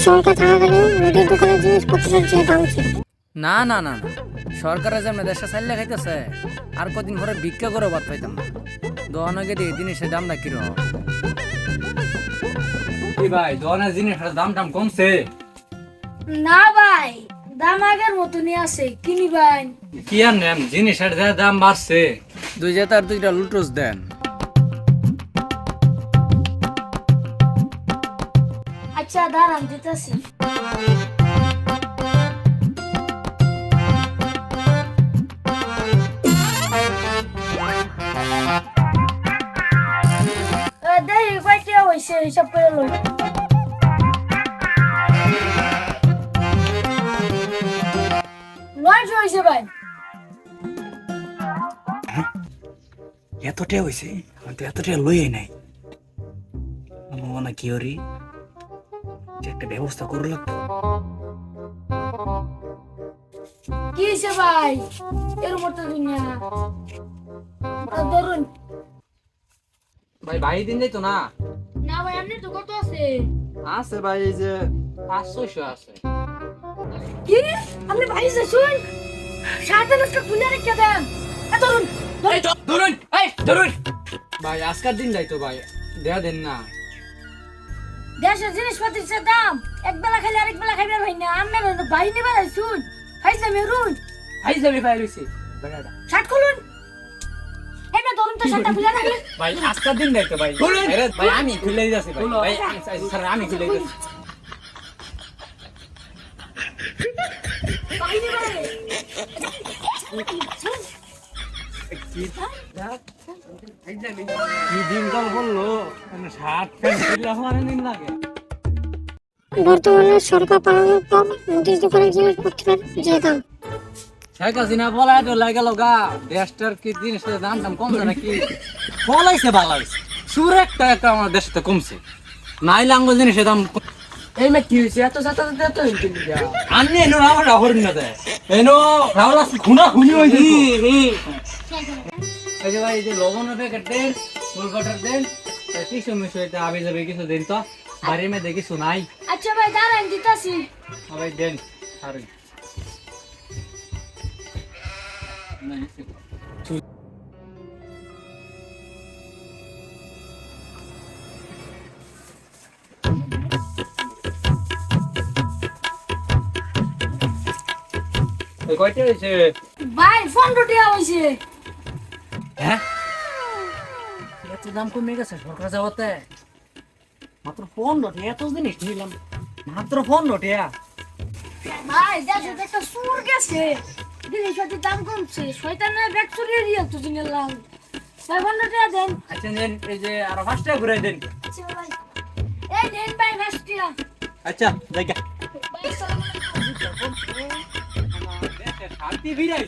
সরকার থাকাকালীন মুদির দোকানের জিনিসপত্রের যে দাম ছিল। না না না না, সরকারের যেমন দেশে চাইলে খাইতেছে আর কদিন পরে ভিক্ষা করে বাদ পাইতাম না। দোকানে গিয়ে জিনিসের দামটা কিরকম? কি ভাই, দোকানের জিনিসের দাম টাম কমছে? না ভাই, দাম আগের মতনই আছে, কিনি ভাই। কি আর নেন, জিনিসের যে দাম বাড়ছে। দুই জেতার দুইটা লুটুস দেন। আচ্ছা দাঁড়ান দিতেছি। দেখি কয়টা হয়েছে হিসাব করে লই। নয়শো হয়েছে ভাই। এতটা হয়েছে, আমি তো এতটা লইয়াই নাই। মনে কি ওরি একটা ব্যবস্থা করে লাগতো। কি হয়েছে ভাই, এর মতো দুনিয়া। ধরুন ভাই ভাই দিন যাইতো না? না ভাই, আপনি তো কত আছে? আছে ভাই, এই যে 500 আছে। কি আপনি ভাই যে শুন সাথে নষ্ট খুলে রেখে দেন। ধরুন ধরুন, এই ধরুন ভাই, আজকের দিন যাইতো ভাই, দেয়া দেন না। দেশের জিনিসপত্রের যে দাম, এক বেলা খাইলে আরেক বেলা খাইবে ভাই না। আপনার ভাই নিবে শুন খাইছে মেরুন ভাই যাবে ভাই রইছে শার্ট খুলুন। এমনি ধরুন তো শার্টটা খুলে রাখলে। ভাই, আজকের দিন যাইতো ভাই। আরে ভাই, আমি খুলে দিতেছি ভাই। ভাই স্যার, আমি খুলে দিতেছি। ভাই নিবে কি দিন কাল বললো, শার্ট প্যান্ট খুললে আমার দিন লাগে। বর্তমানে সরকার পালানোর পর মুদির দোকানের জিনিসপত্রের যে দাম। শেখ হাসিনা বলা তো লাগে লগা দেশটার কি জিনিসের দাম টাম কমছে নাকি? বলাইছে ভালো হয়েছে, সুর একটা একটা আমার দেশে কমছে, নাই লাঙ্গল জিনিসের দাম। এই মে কি হয়েছে, এত যাতা এত আমি এনো আমার রাহর না দেয় এনো রাহুল আসছে খুনা খুনি হয়েছে। এই যে ভাই, এই যে লবণের প্যাকেট দেন, ফুল বাটার দেন, কিছু মিশু এটা আবে যাবে কিছু দেন তো, বাড়ির মধ্যে কিছু নাই। আচ্ছা ভাই দাঁড়ান দিতাছি। ভাই দেন আর কয়টা হয়েছে ভাই 15 টাকা হইছে। হ্যাঁ? এত দাম কমে গেছে সরকার যাওয়াতে? মাত্র 15 টাকা, এত জিনিস নিলাম মাত্র 15 টাকা। ভাই দেশে একটা সুর গেছে, জিনিসপত্রের দাম কমছে, শয়তানের ব্যাগ চুরিয়ে দিয়ে তো জিনিলাম। 15 টাকা দেন। আচ্ছা দেন, এই যে আরো 5 টাকা ঘুরে দেন। আচ্ছা ভাই, এই নেন ভাই 5 টাকা। আচ্ছা দেখা ভাই, আসসালামু আলাইকুম। শান্তি বিরাই।